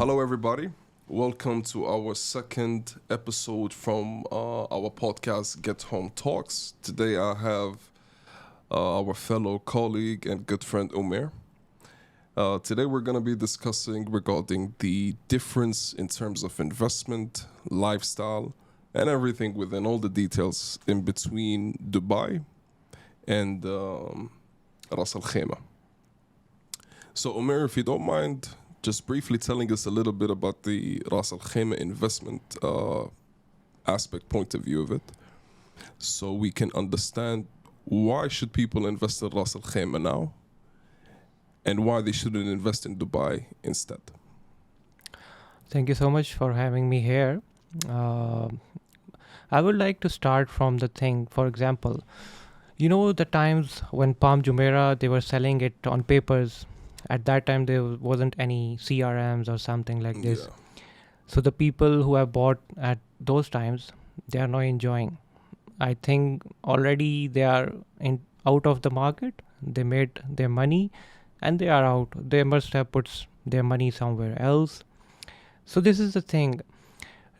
Hello, everybody. Welcome to our second episode from our podcast, Get Home Talks. Today, I have our fellow colleague and good friend, Omer. Today, we're going to be discussing regarding the difference in terms of investment, lifestyle, and everything within all the details in between Dubai and Ras Al Khaimah. So, Omer, if you don't mind, just briefly telling us a little bit about the Ras Al Khaimah investment aspect point of view of it, so we can understand why should people invest in Ras Al Khaimah now, and why they shouldn't invest in Dubai instead. Thank you so much for having me here. Uh, I would like to start from the thing, for example, the times when Palm Jumeirah, they were selling it on papers. At that time, there wasn't any CRMs or something like this. Yeah. So the people who have bought at those times, they are now enjoying. I think already they are out of the market. They made their money and they are out. They must have put their money somewhere else. So this is the thing.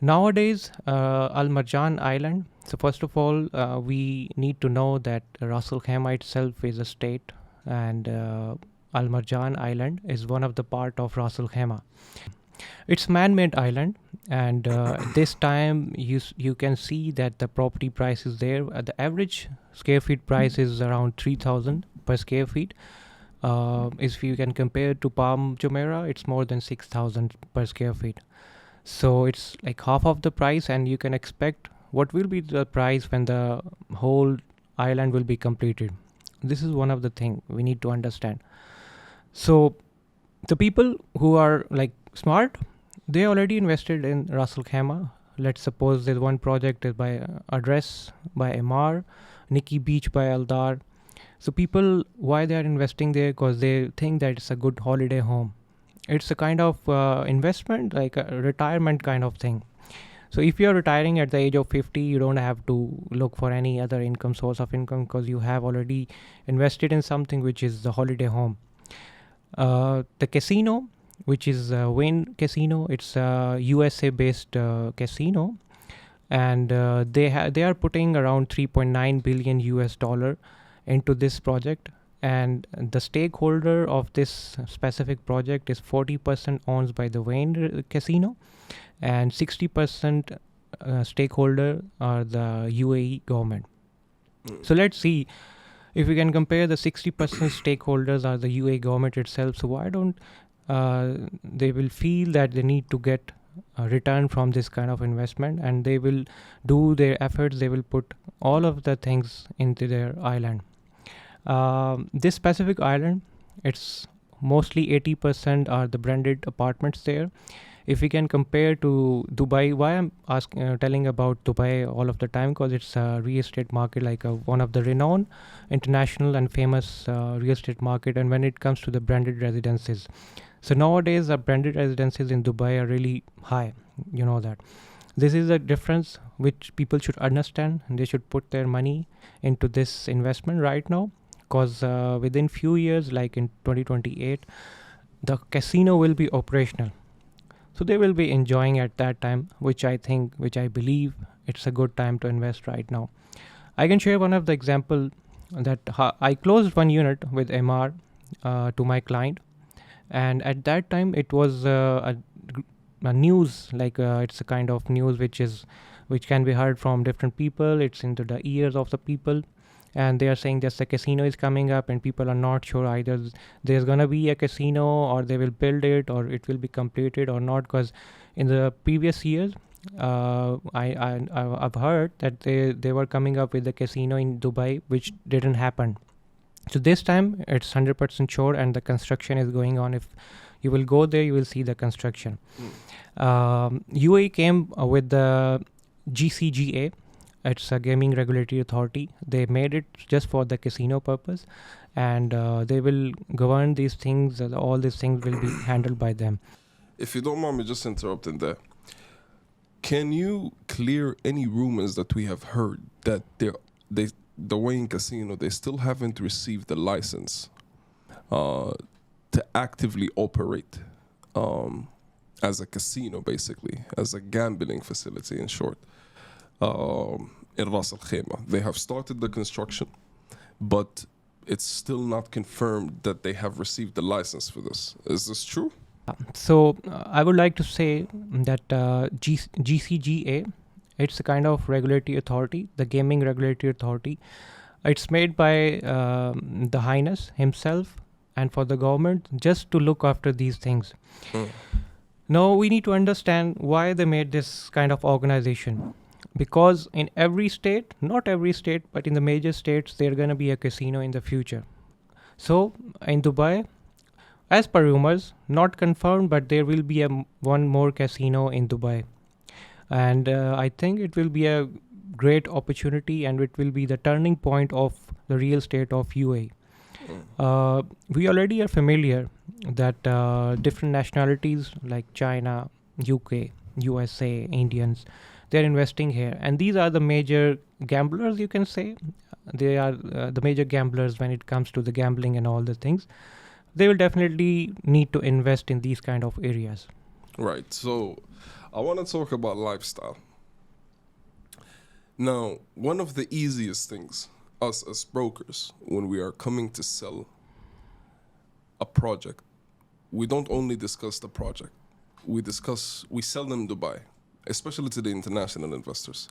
Nowadays, Al Marjan Island. So first of all, we need to know that Ras Al Khaimah itself is a state, and Al Marjan Island is one of the part of Ras Al Khaimah. It's man-made island, and this time you can see that the property price is there. The average square feet price is around 3,000 per square feet. If you can compare to Palm Jumeirah, it's more than 6,000 per square feet. So it's like half of the price, and you can expect what will be the price when the whole island will be completed. This is one of the things we need to understand. So the people who are like smart, they already invested in Ras Al Khaimah. Let's suppose there's one project is by Address by Emar, Nikki Beach by Aldar. So people, why they are investing there? Because they think that it's a good holiday home. It's a kind of investment, like a retirement kind of thing. So if you're retiring at the age of 50, you don't have to look for any other source of income, because you have already invested in something which is the holiday home. The casino, which is Wayne Casino, it's a USA based casino, and they are putting around 3.9 billion US dollar into this project, and the stakeholder of this specific project is 40% owned by the Wayne Casino, and 60% stakeholder are the UAE government. So let's see if we can compare. The 60% stakeholders are the UAE government itself. So why don't they will feel that they need to get a return from this kind of investment, and they will do their efforts. They will put all of the things into their island. This specific island, it's mostly 80% are the branded apartments there. If we can compare to Dubai, why I'm telling about Dubai all of the time, because it's a real estate market, like one of the renowned international and famous real estate market. And when it comes to the branded residences, so nowadays the branded residences in Dubai are really high. You know that. This is a difference which people should understand, and they should put their money into this investment right now, because within few years, like in 2028, the casino will be operational. So they will be enjoying at that time, which I believe it's a good time to invest right now. I can share one of the example that I closed one unit with MR to my client, and at that time it was a news, like it's a kind of news which can be heard from different people. It's into the ears of the people, and they are saying that the casino is coming up, and people are not sure either there's going to be a casino, or they will build it, or it will be completed or not. Because in the previous years, I've heard that they were coming up with a casino in Dubai, which didn't happen. So this time it's 100% sure, and the construction is going on. If you will go there, you will see the construction. UAE came with the GCGA. It's a gaming regulatory authority. They made it just for the casino purpose, and they will govern these things. All these things will be handled by them. If you don't mind me just interrupting there, can you clear any rumors that we have heard that the Wayne Casino, they still haven't received the license to actively operate as a casino, basically, as a gambling facility, in short, in Ras Al Khaimah. They have started the construction, but it's still not confirmed that they have received the license for this. Is this true? So I would like to say that GCGA, it's a kind of regulatory authority, the gaming regulatory authority. It's made by the Highness himself and for the government just to look after these things. Mm. Now we need to understand why they made this kind of organization. Because in every state, not every state, but in the major states, there's going to be a casino in the future. So in Dubai, as per rumors, not confirmed, but there will be one more casino in Dubai. And I think it will be a great opportunity and it will be the turning point of the real estate of UAE. We already are familiar that different nationalities like China, UK, USA, Indians, they're investing here. And these are the major gamblers, you can say. They are the major gamblers when it comes to the gambling and all the things. They will definitely need to invest in these kind of areas. Right. So I want to talk about lifestyle. Now, one of the easiest things, us as brokers, when we are coming to sell a project, we don't only discuss the project. We sell them Dubai, especially to the international investors.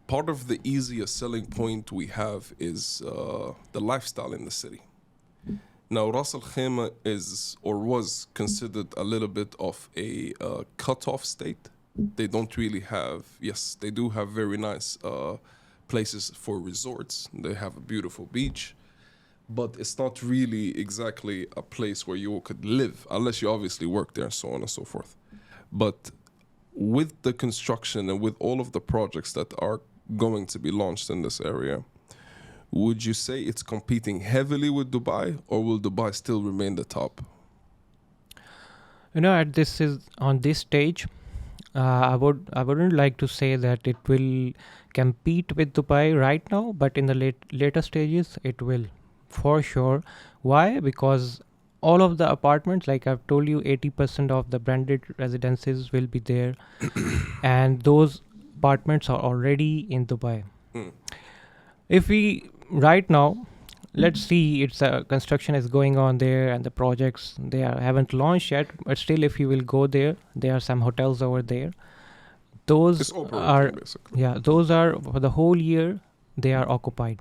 Part of the easiest selling point we have is the lifestyle in the city. Now, Ras Al Khaimah is or was considered a little bit of a cut-off state. They don't really have, yes, they do have very nice places for resorts. They have a beautiful beach, but it's not really exactly a place where you could live unless you obviously work there and so on and so forth. But with the construction and with all of the projects that are going to be launched in this area, would you say it's competing heavily with Dubai, or will Dubai still remain the top? You know, on this stage, I wouldn't like to say that it will compete with Dubai right now, but in the later stages, it will for sure. Why? Because all of the apartments, like I've told you, 80% of the branded residences will be there, and those apartments are already in Dubai. Mm. If we right now, let's see, it's construction is going on there and the projects haven't launched yet, but still if you will go there are some hotels over there. Those are basically. Yeah, those are for the whole year, they are occupied.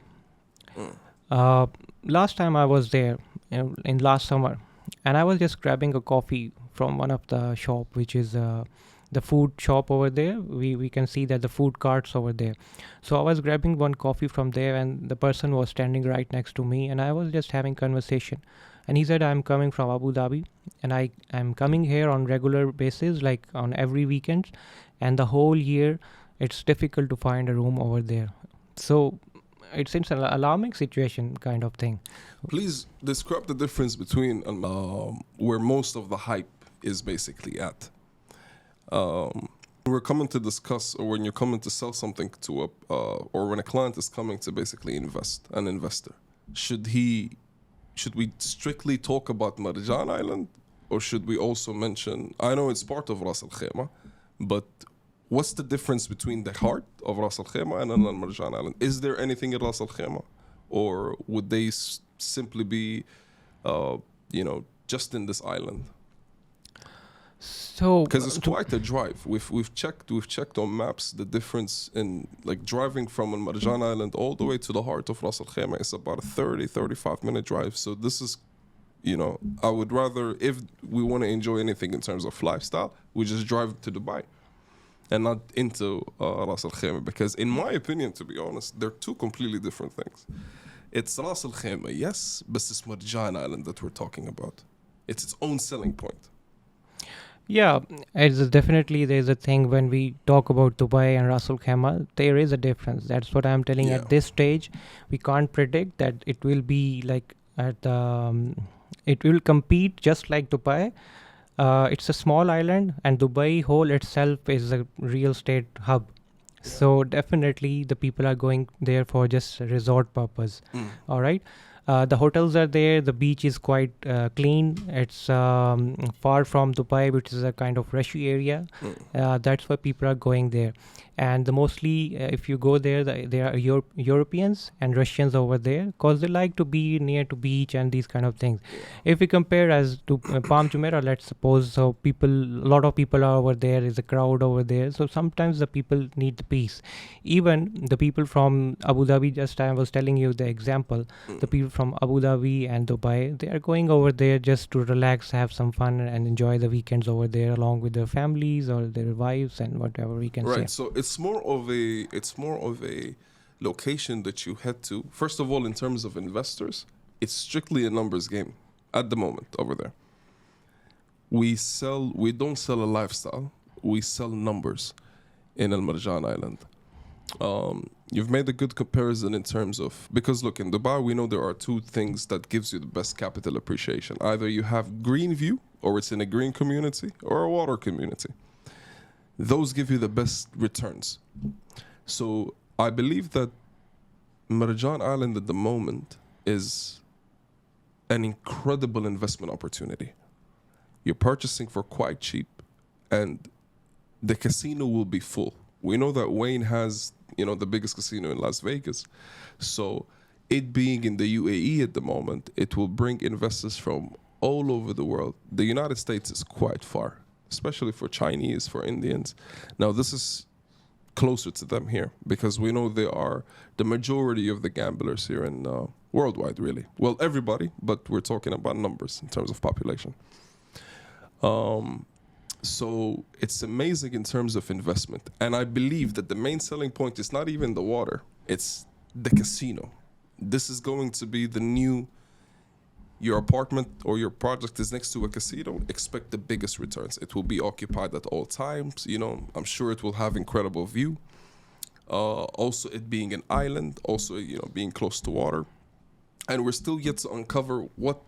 Last time I was there in last summer, and I was just grabbing a coffee from one of the shop, which is the food shop over there. We can see that the food carts over there. So I was grabbing one coffee from there, and the person was standing right next to me, and I was just having conversation. And he said, I'm coming from Abu Dhabi, and I'm coming here on regular basis, like on every weekend, and the whole year it's difficult to find a room over there. So it's an alarming situation kind of thing. Please describe the difference between where most of the hype is basically at. We're coming to discuss, or when you're coming to sell something to or when a client is coming to basically invest, an investor, should we strictly talk about Marjan Island, or should we also mention, I know it's part of Ras Al Khaimah, but what's the difference between the heart of Ras Al Khaimah and Al Marjan Island? Is there anything in Ras Al Khaimah, or would they simply be, just in this island? So because it's quite a drive. We've checked on maps the difference in like driving from Al Marjan Island all the way to the heart of Ras Al Khaimah is about a 35 minute drive. So this is, I would rather, if we want to enjoy anything in terms of lifestyle, we just drive to Dubai and not into Ras Al Khaimah, because in my opinion, to be honest, they're two completely different things. It's Ras Al Khaimah, yes, but it's Marjan Island that we're talking about. It's its own selling point. Yeah, definitely there's a thing when we talk about Dubai and Ras Al Khaimah, there is a difference. That's what I'm telling. At this stage, we can't predict that it will be like it will compete just like Dubai. It's a small island, and Dubai whole itself is a real estate hub. So definitely the people are going there for just resort purpose. All right. The hotels are there. The beach is quite clean. It's far from Dubai, which is a kind of rushy area. That's why people are going there. And mostly, if you go there, there are Europeans and Russians over there because they like to be near to beach and these kind of things. If we compare as to Palm Jumeirah, let's suppose, so a lot of people are over there. Is a crowd over there. So sometimes the people need the peace. Even the people from Abu Dhabi, just I was telling you the example, the people from Abu Dhabi and Dubai, they are going over there just to relax, have some fun, and enjoy the weekends over there along with their families or their wives and whatever we can say. Right. So it's more of a location that you head to. First of all, in terms of investors, it's strictly a numbers game at the moment over there. We don't sell a lifestyle. We sell numbers in Al Marjan Island. You've made a good comparison in terms of, because look, in Dubai we know there are two things that gives you the best capital appreciation. Either you have green view, or it's in a green community, or a water community. Those give you the best returns. So I believe that Marjan Island at the moment is an incredible investment opportunity. You're purchasing for quite cheap, and the casino will be full. We know that Wayne has, the biggest casino in Las Vegas. So it being in the UAE at the moment, it will bring investors from all over the world. The United States is quite far, especially for Chinese, for Indians. Now, this is closer to them here because we know they are the majority of the gamblers here in worldwide, really. Well, everybody, but we're talking about numbers in terms of population. So it's amazing in terms of investment. And I believe that the main selling point is not even the water, it's the casino. This is going to be the new, your apartment or your project is next to a casino, expect the biggest returns. It will be occupied at all times. I'm sure it will have incredible view. Also it being an island, also, being close to water. And we're still yet to uncover what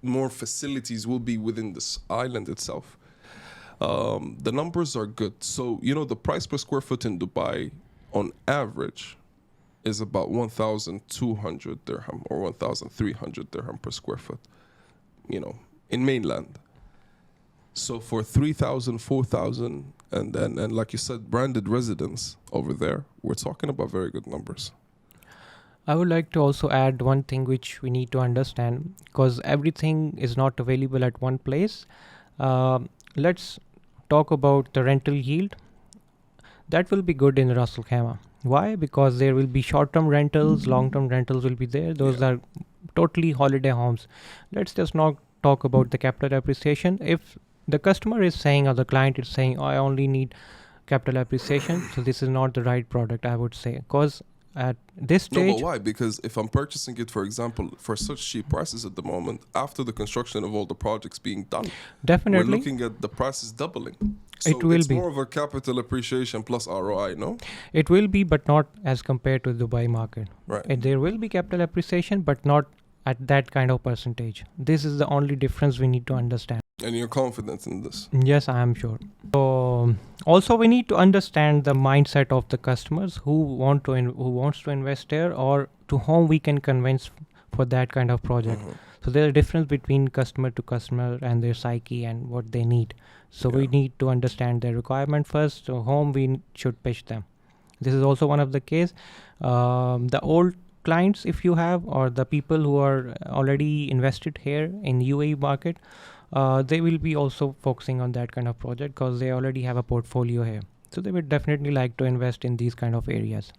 more facilities will be within this island itself. The numbers are good. So, the price per square foot in Dubai on average is about 1,200 dirham or 1,300 dirham per square foot, in mainland. So for 3,000, 4,000, and like you said, branded residence over there, we're talking about very good numbers. I would like to also add one thing which we need to understand because everything is not available at one place. Let's talk about the rental yield. That will be good in Ras Al Khaimah. Why? Because there will be short-term rentals, long-term rentals will be there. Those are totally holiday homes. Let's just not talk about the capital appreciation. If the customer is saying or the client is saying, I only need capital appreciation, so this is not the right product, I would say. Because at this stage... No, but why? Because if I'm purchasing it, for example, for such cheap prices at the moment, after the construction of all the projects being done, definitely we're looking at the prices doubling. So it will it's be more of a capital appreciation plus ROI, no? It will be, but not as compared to the Dubai market. Right. There will be capital appreciation, but not at that kind of percentage. This is the only difference we need to understand. And you're confident in this? Yes, I am sure. So also we need to understand the mindset of the customers who wants to invest there or to whom we can convince for that kind of project. So there's a difference between customer to customer and their psyche and what they need. So we need to understand their requirement first, to whom we should pitch them. This is also one of the case. The old clients, if you have, or the people who are already invested here in UAE market, they will be also focusing on that kind of project because they already have a portfolio here. So they would definitely like to invest in these kind of areas.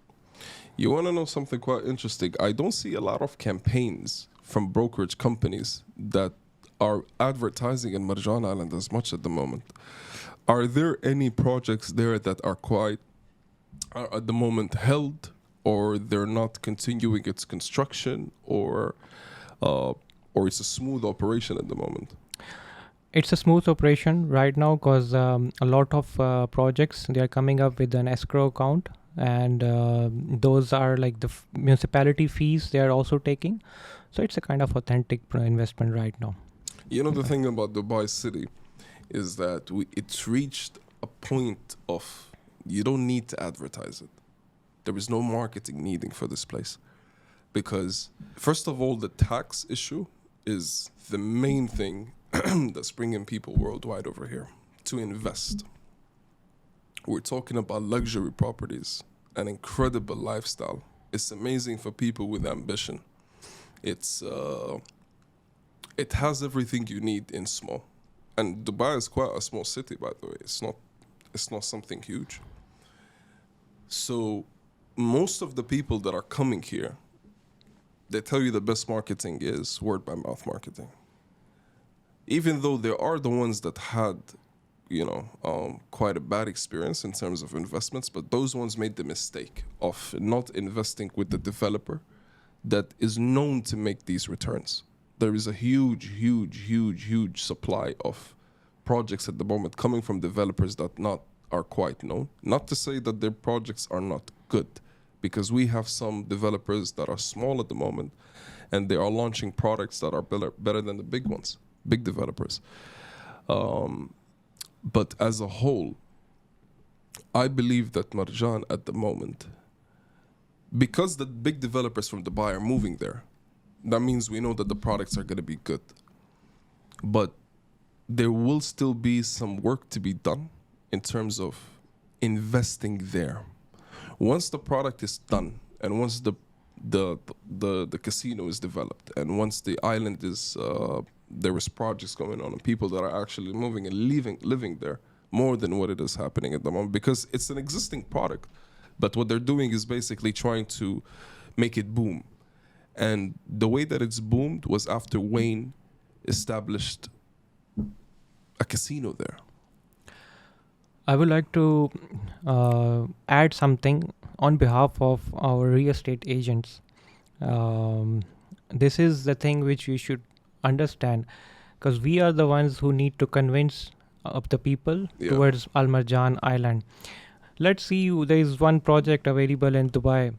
You want to know something quite interesting? I don't see a lot of campaigns from brokerage companies that are advertising in Marjan Island as much at the moment. Are there any projects there that are at the moment held, or they're not continuing its construction, or it's a smooth operation at the moment? It's a smooth operation right now because a lot of projects, they are coming up with an escrow account, and those are like the municipality fees they are also taking. So it's a kind of authentic investment right now. The thing about Dubai City is that it's reached a point of you don't need to advertise it. There is no marketing needing for this place because, first of all, the tax issue is the main thing that's bringing people worldwide over here to invest. We're talking about luxury properties, an incredible lifestyle. It's amazing for people with ambition. It's it has everything you need in small. And Dubai is quite a small city, by the way. It's not something huge. So most of the people that are coming here, they tell you the best marketing is word by mouth marketing. Even though there are the ones that had, quite a bad experience in terms of investments, but those ones made the mistake of not investing with the developer that is known to make these returns. There is a huge supply of projects at the moment coming from developers that are quite known. Not to say that their projects are not good, because we have some developers that are small at the moment and they are launching products that are better than the big ones, big developers. But as a whole, I believe that Marjan at the moment, because the big developers from Dubai are moving there, that means we know that the products are going to be good. But there will still be some work to be done in terms of investing there. Once the product is done, and once the casino is developed, and once the island is there is projects going on and people that are actually moving and living there more than what it is happening at the moment, because it's an existing product, but what they're doing is basically trying to make it boom. And the way that it's boomed was after Wayne established a casino there. I would like to add something on behalf of our real estate agents. This is the thing which we should understand, because we are the ones who need to convince of the people towards Al Marjan Island. Let's see, there is one project available in Dubai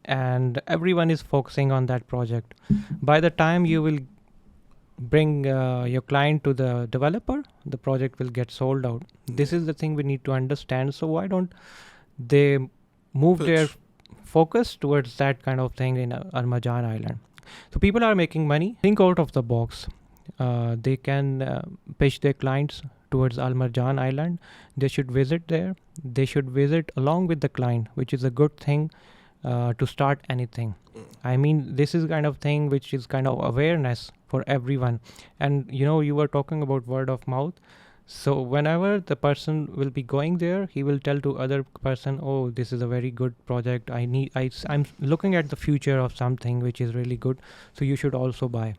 and everyone is focusing on that project. By the time you will bring your client to the developer, the project will get sold out. This is the thing we need to understand. So why don't they move their focus towards that kind of thing in Al Marjan Island? So people are making money. Think out of the box. They can pitch their clients towards Al Marjan Island. They should visit there. They should visit along with the client, which is a good thing to start anything. I mean, this is kind of thing which is kind of awareness for everyone. And you were talking about word of mouth. So whenever the person will be going there, he will tell to other person, oh, this is a very good project. I'm looking at the future of something which is really good. So you should also buy.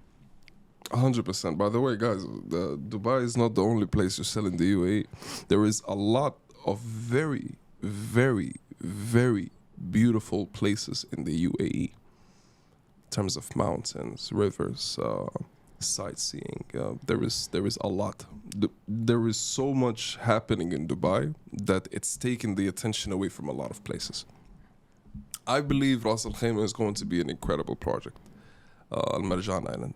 100%. By the way, guys, Dubai is not the only place you sell in the UAE. There is a lot of very, very, very beautiful places in the UAE in terms of mountains, rivers, sightseeing. There is a lot. There is so much happening in Dubai that it's taken the attention away from a lot of places. I believe Ras Al Khaimah is going to be an incredible project, Al Marjan Island.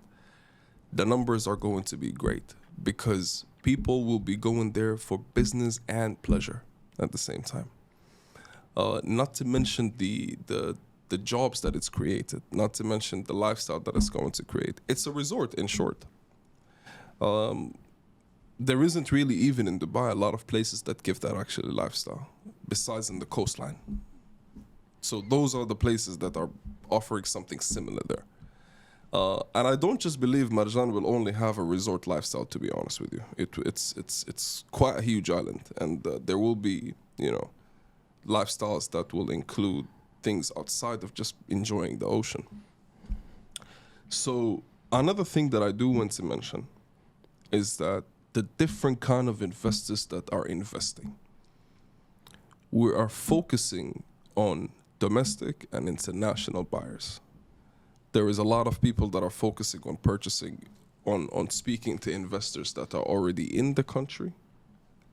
The numbers are going to be great because people will be going there for business and pleasure at the same time. Not to mention the jobs that it's created, not to mention the lifestyle that it's going to create. It's a resort, in short. There isn't really, even in Dubai, a lot of places that give that actually lifestyle, besides in the coastline. So those are the places that are offering something similar there. And I don't just believe Marjan will only have a resort lifestyle, to be honest with you. It's quite a huge island, and there will be, lifestyles that will include things outside of just enjoying the ocean. So another thing that I do want to mention is that the different kind of investors that are investing, we are focusing on domestic and international buyers. There is a lot of people that are focusing on purchasing, on speaking to investors that are already in the country,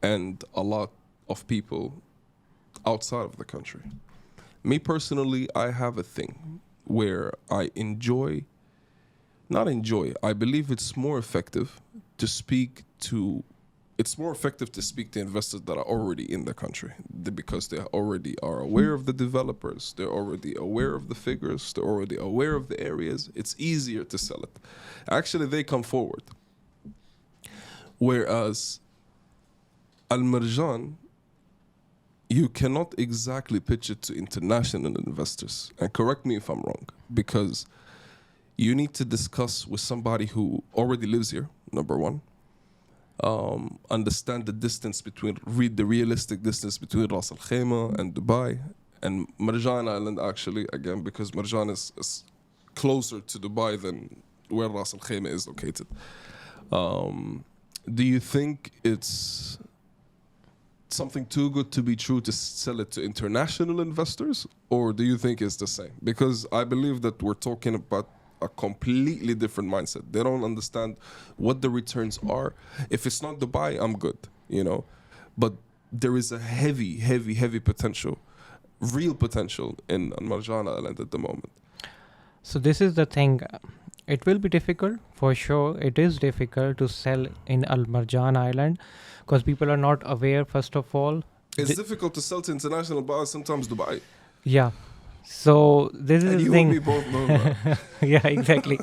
and a lot of people outside of the country. Me personally, I have a thing where I I believe it's more effective to speak to it's more effective to speak to investors that are already in the country because they already are aware of the developers, they're already aware of the figures, they're already aware of the areas. It's easier to sell it. Actually, they come forward. Whereas Al Marjan, you cannot exactly pitch it to international investors. And correct me if I'm wrong, because you need to discuss with somebody who already lives here, number one. Understand the distance between, read the realistic distance between Ras Al Khaimah and Dubai and Marjan Island, actually, again, because Marjan is closer to Dubai than where Ras Al Khaimah is located. Do you think it's something too good to be true to sell it to international investors, or do you think it's the same? Because I believe that we're talking about a completely different mindset. They don't understand what the returns are. If it's not Dubai, I'm good, you know. But there is a heavy potential, real potential in Marjan Island at the moment. So this is the thing. It will be difficult, for sure. It is difficult to sell in Al Marjan Island because people are not aware, first of all. It's difficult to sell to international buyers, sometimes Dubai. Yeah. So this is And the you thing. and me both know that. Yeah, exactly.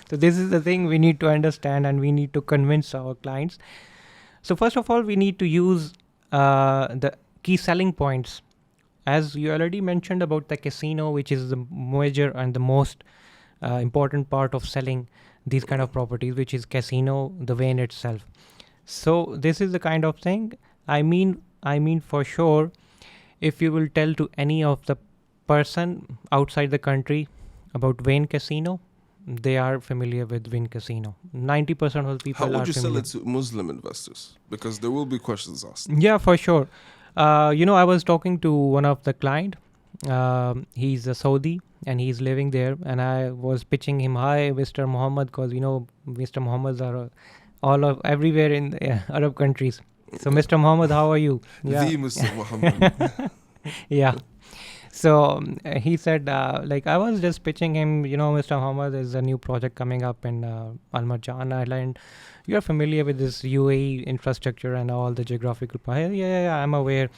So this is the thing we need to understand and we need to convince our clients. So first of all, we need to use the key selling points. As you already mentioned about the casino, which is the major and the most important part of selling these kind of properties, which is casino, the vein itself. So this is the kind of thing. I mean for sure, if you will tell to any of the person outside the country about Wayne Casino, they are familiar with Wayne Casino. 90% of the people are familiar. How would you sell it to Muslim investors? Because there will be questions asked. Yeah, for sure. I was talking to one of the client. He's a Saudi and he's living there. And I was pitching him, hi, Mr. Muhammad, because, Mr. Muhammads are everywhere in the Arab countries. So, Mr. Muhammad, how are you? Yeah. The Mr. Muhammad. Yeah. So he said, I was just pitching him, Mr. Muhammad, there's a new project coming up in Al Marjan Island. You are familiar with this UAE infrastructure and all the geographical part. Yeah, I'm aware.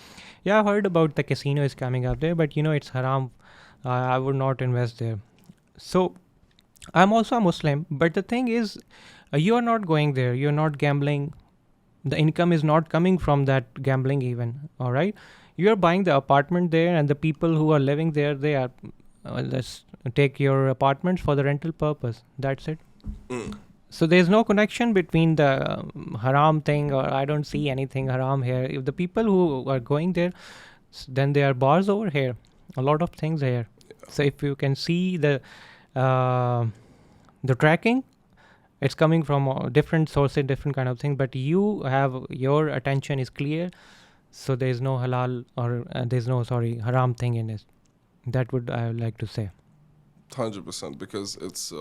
Yeah, I heard about the casino is coming up there, but it's haram. I would not invest there. So I'm also a Muslim, but the thing is, you are not going there. You're not gambling. The income is not coming from that gambling even. All right. You are buying the apartment there, and the people who are living there, they are, let's take your apartments for the rental purpose. That's it. So there's no connection between the haram thing, or I don't see anything haram here. If the people who are going there, then there are bars over here, a lot of things here. So if you can see the tracking, it's coming from different sources, different kind of thing. But your attention is clear. So there is no halal or haram thing in it. That would I would like to say. 100%, because it's...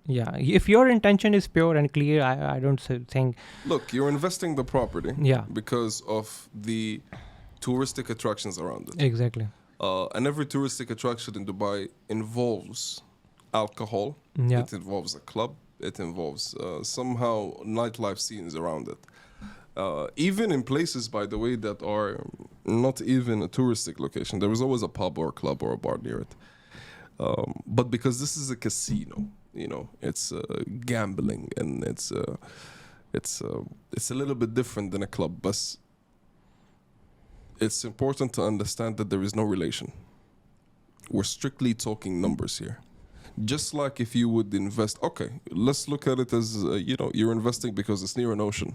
Yeah, if your intention is pure and clear, I don't think... Look, you're investing the property because of the touristic attractions around it. Exactly. And every touristic attraction in Dubai involves alcohol. Yeah. It involves a club. It involves somehow nightlife scenes around it. Even in places, by the way, that are not even a touristic location, there is always a pub or a club or a bar near it. But because this is a casino, it's gambling, and it's a little bit different than a club. But it's important to understand that there is no relation. We're strictly talking numbers here. Just like if you would invest, okay, let's look at it as you're investing because it's near an ocean.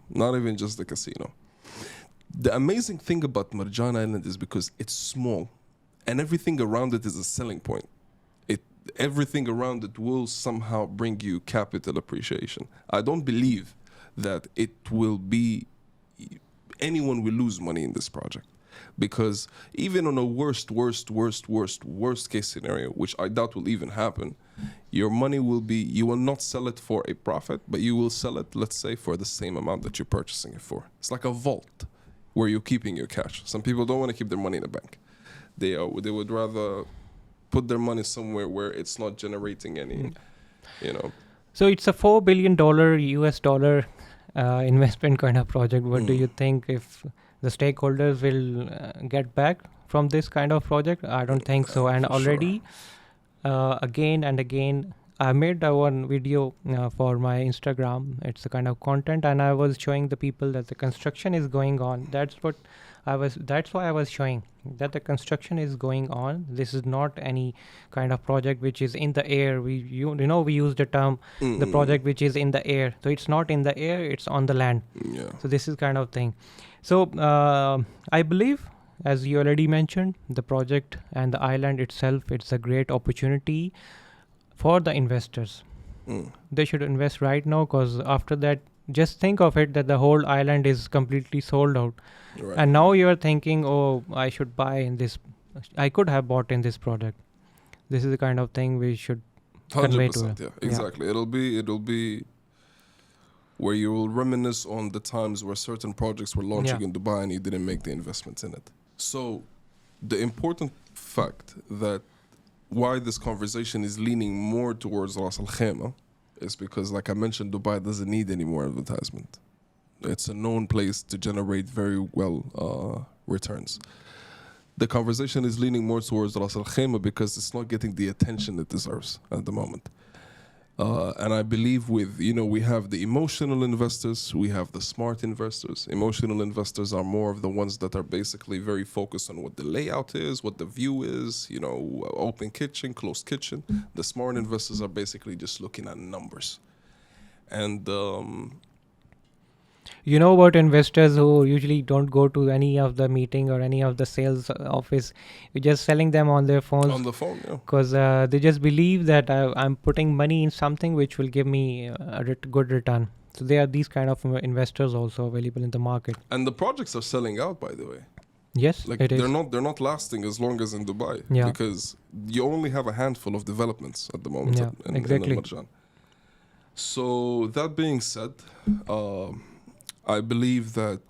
Not even just the casino. The amazing thing about Marjan Island is because it's small and everything around it is a selling point. Everything around it will somehow bring you capital appreciation. I don't believe that anyone will lose money in this project, because even on a worst case scenario, which I doubt will even happen, your money will be, you will not sell it for a profit, but you will sell it, let's say, for the same amount that you're purchasing it for. It's like a vault where you're keeping your cash. Some people don't want to keep their money in a bank. They would rather put their money somewhere where it's not generating any, So it's a $4 billion US dollar investment kind of project. What do Mm. you think if the stakeholders will get back from this kind of project? I don't think so. And For sure. already, again and again, I made one video for my Instagram. It's a kind of content, and I was showing the people that the construction is going on. That's why I was showing that the construction is going on. This is not any kind of project which is in the air. We use the term the project which is in the air. So it's not in the air, it's on the land. Yeah. So this is kind of thing. So I believe, as you already mentioned, the project and the island itself, it's a great opportunity for the investors. Mm. They should invest right now, because after that, just think of it that the whole island is completely sold out. Right. And now you are thinking, oh, I should buy in this. I could have bought in this project. This is the kind of thing we should convey to 100%. Yeah. Exactly. It'll be where you will reminisce on the times where certain projects were launching in Dubai and you didn't make the investments in it. So, the important fact that why this conversation is leaning more towards Ras Al Khaimah is because, like I mentioned, Dubai doesn't need any more advertisement. It's a known place to generate very well returns. The conversation is leaning more towards Ras Al Khaimah because it's not getting the attention it deserves at the moment. And I believe we have the emotional investors, we have the smart investors. Emotional investors are more of the ones that are basically very focused on what the layout is, what the view is, open kitchen, closed kitchen. The smart investors are basically just looking at numbers. And you know what, investors who usually don't go to any of the meeting or any of the sales office, you're just selling them on their phones. on the phone, yeah. Because they just believe that I'm putting money in something which will give me a good return. So there are these kind of investors also available in the market. And the projects are selling out, by the way. Yes, Like it is. they're not lasting as long as in Dubai. Yeah. Because you only have a handful of developments at the moment Yeah, exactly. in Al Marjan. So that being said, I believe that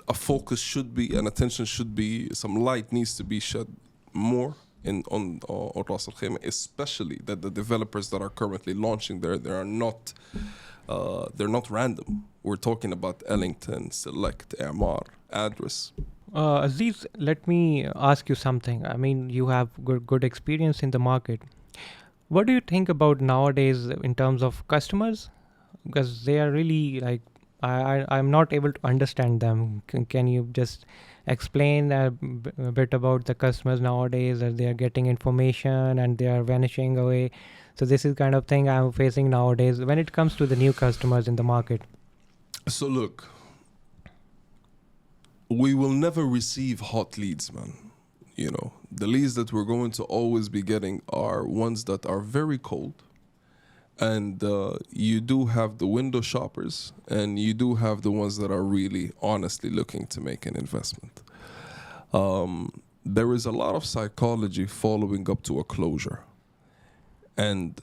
a focus should be and attention should be, some light needs to be shed more on Ras Al Khaimah, especially that the developers that are currently launching there, they're not random. We're talking about Ellington, Select, A'mar, Address. Aziz, let me ask you something. I mean, you have good experience in the market. What do you think about nowadays in terms of customers? Because they are really like, I'm not able to understand them. Can you just explain a bit about the customers nowadays, that they are getting information and they are vanishing away? So this is kind of thing I'm facing nowadays when it comes to the new customers in the market. So look, we will never receive hot leads, man. The leads that we're going to always be getting are ones that are very cold. And you do have the window shoppers, and you do have the ones that are really honestly looking to make an investment. There is a lot of psychology following up to a closure. And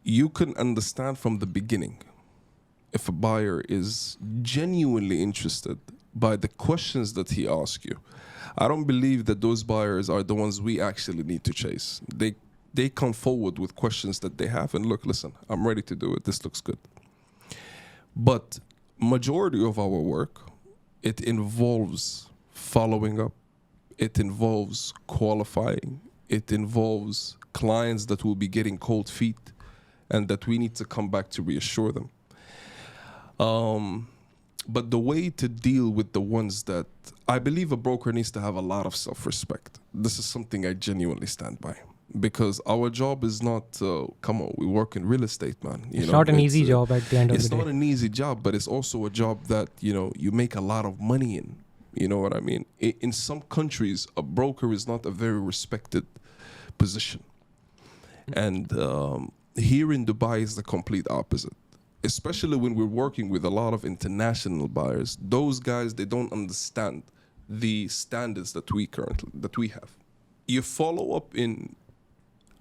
you can understand from the beginning if a buyer is genuinely interested by the questions that he asks you. I don't believe that those buyers are the ones we actually need to chase. They come forward with questions that they have, and look, listen, I'm ready to do it. This looks good. But majority of our work, it involves following up. It involves qualifying. It involves clients that will be getting cold feet and that we need to come back to reassure them. But the way to deal with the ones that I believe a broker needs to have a lot of self-respect. This is something I genuinely stand by. Because our job is not, come on, we work in real estate, man. It's not an easy job at the end of the day. It's not an easy job, but it's also a job that, you make a lot of money in. You know what I mean? In some countries, a broker is not a very respected position. And here in Dubai is the complete opposite. Especially when we're working with a lot of international buyers. Those guys, they don't understand the standards that we have. You follow up in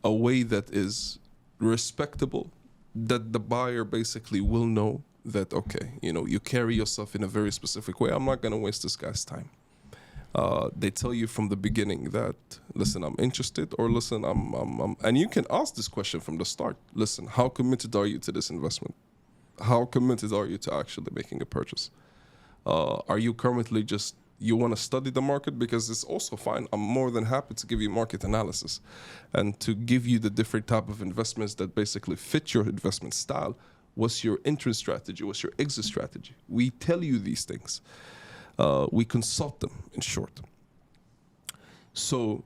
a way that is respectable, that the buyer basically will know that, okay, you carry yourself in a very specific way. I'm not going to waste this guy's time. They tell you from the beginning that, listen, I'm interested, or listen, I'm and you can ask this question from the start. Listen, how committed are you to this investment? how committed are you to actually making a purchase? Are you currently just, you want to study the market? Because it's also fine. I'm more than happy to give you market analysis and to give you the different type of investments that basically fit your investment style. What's your entry strategy? What's your exit strategy? We tell you these things. We consult them, in short. So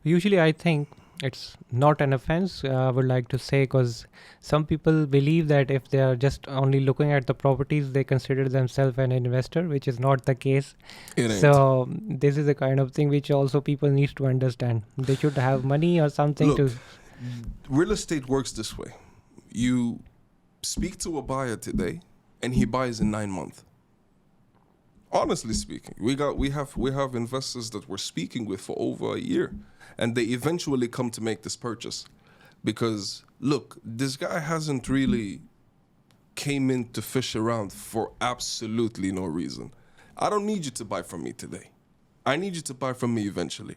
Usually, I think it's not an offense, I would like to say, because some people believe that if they are just only looking at the properties, they consider themselves an investor, which is not the case. it ain't. So this is the kind of thing which also people need to understand. They should have money or something Look, to. real estate works this way. You speak to a buyer today, and he buys in 9 months. Honestly speaking, we have investors that we're speaking with for over a year, and they eventually come to make this purchase, because look, this guy hasn't really came in to fish around for absolutely no reason. I don't need you to buy from me today. I need you to buy from me eventually,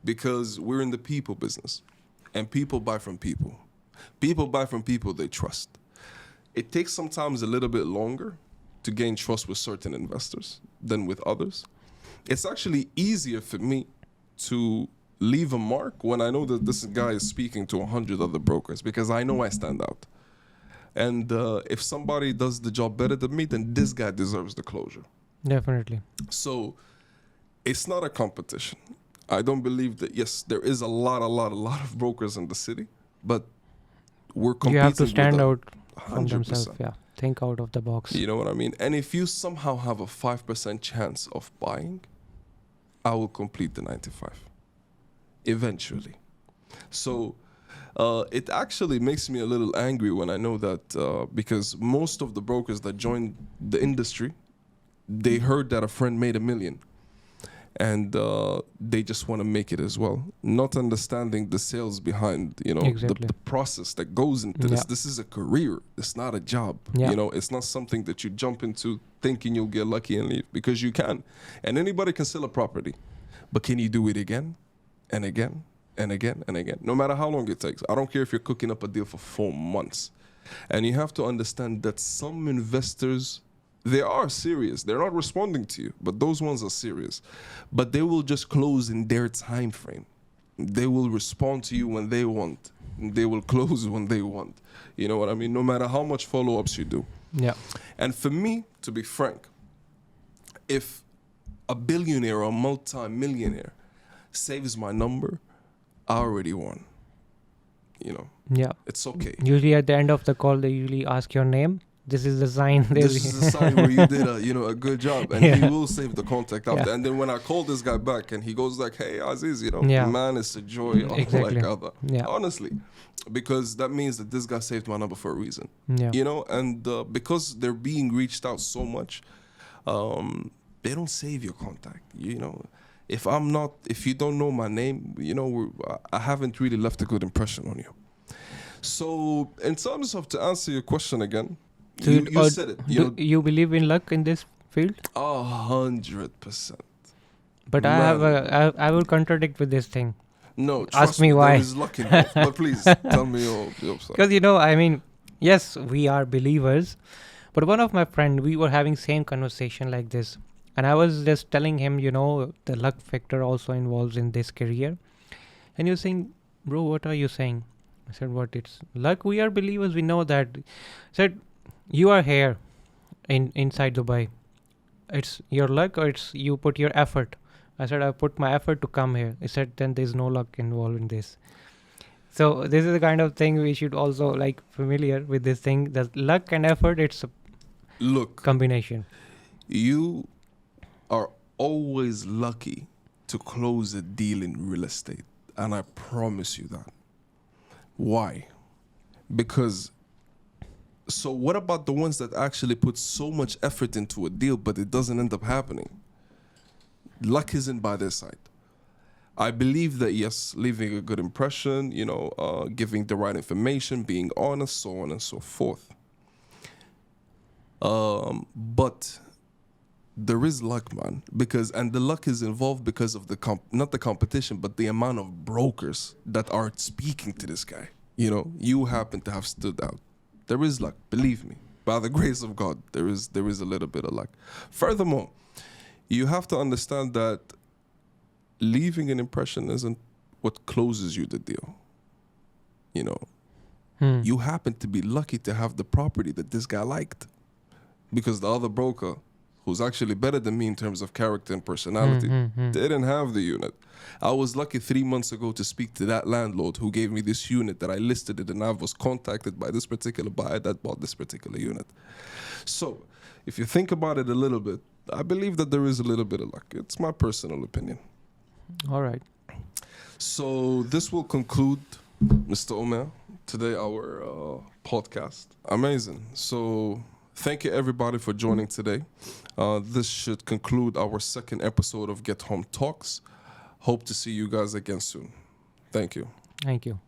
because we're in the people business, and people buy from people. People buy from people they trust. It takes sometimes a little bit longer to gain trust with certain investors than with others. It's actually easier for me to leave a mark when I know that this guy is speaking to 100 other brokers, because I know I stand out. And if somebody does the job better than me, then this guy deserves the closure. Definitely. So it's not a competition. I don't believe that, yes, there is a lot of brokers in the city, but we're competing. You have to stand with out from 100%. themselves. Yeah. Think out of the box. You know what I mean? And if you somehow have a 5% chance of buying, I will complete the 95 eventually. So it actually makes me a little angry when I know that because most of the brokers that joined the industry, they heard that a friend made $1 million, and they just want to make it as well, not understanding the sales behind, Exactly. the process that goes into this. Yeah. This is a career. It's not a job. Yeah. It's not something that you jump into thinking you'll get lucky and leave, because you can. And anybody can sell a property, but can you do it again and again and again and again? No matter how long it takes. I don't care if you're cooking up a deal for 4 months. And you have to understand that some investors, they are serious. They're not responding to you, but those ones are serious. But they will just close in their time frame. They will respond to you when they want. They will close when they want. You know what I mean? No matter how much follow-ups you do. Yeah. And for me, to be frank, if a billionaire or a multi-millionaire saves my number, I already won. Yeah. It's okay. Usually at the end of the call, they usually ask your name. This is the sign. This is the sign where you did a good job, and he will save the contact after. Yeah. And then when I call this guy back, and he goes like, "Hey, Aziz, Yeah. man, it's a joy, Exactly. like other." Yeah. Honestly, because that means that this guy saved my number for a reason. Yeah. And because they're being reached out so much, they don't save your contact. If you don't know my name, I haven't really left a good impression on you. So in terms of, to answer your question again, So you said it. Do you believe in luck in this field? 100%. But I will contradict with this thing. No, Ask trust me why. There is luck involved. But please tell me your side. Because yes, we are believers. But one of my friend, we were having same conversation like this, and I was just telling him, the luck factor also involves in this career. And you're saying, bro, what are you saying? I said, what? It's luck. We are believers. We know that. I said, you are here inside Dubai. It's your luck, or it's you put your effort. I said, I put my effort to come here. He said, then there's no luck involved in this. So this is the kind of thing we should also familiar with this thing, that luck and effort, it's a combination. You are always lucky to close a deal in real estate. And I promise you that. Why? Because, so what about the ones that actually put so much effort into a deal, but it doesn't end up happening? Luck isn't by their side. I believe that, yes, leaving a good impression, giving the right information, being honest, so on and so forth. But there is luck, man, and the luck is involved because of not the competition, but the amount of brokers that are speaking to this guy. You happen to have stood out. There is luck, believe me. By the grace of God, there is a little bit of luck. Furthermore, you have to understand that leaving an impression isn't what closes you the deal. You know, you happen to be lucky to have the property that this guy liked, because the other broker, who's actually better than me in terms of character and personality, didn't have the unit. I was lucky 3 months ago to speak to that landlord who gave me this unit that I listed it, and I was contacted by this particular buyer that bought this particular unit. So, if you think about it a little bit, I believe that there is a little bit of luck. It's my personal opinion. All right. So, this will conclude, Mr. Omer, today our podcast. Amazing. So, thank you everybody for joining today. This should conclude our second episode of Get Home Talks. Hope to see you guys again soon. Thank you. Thank you.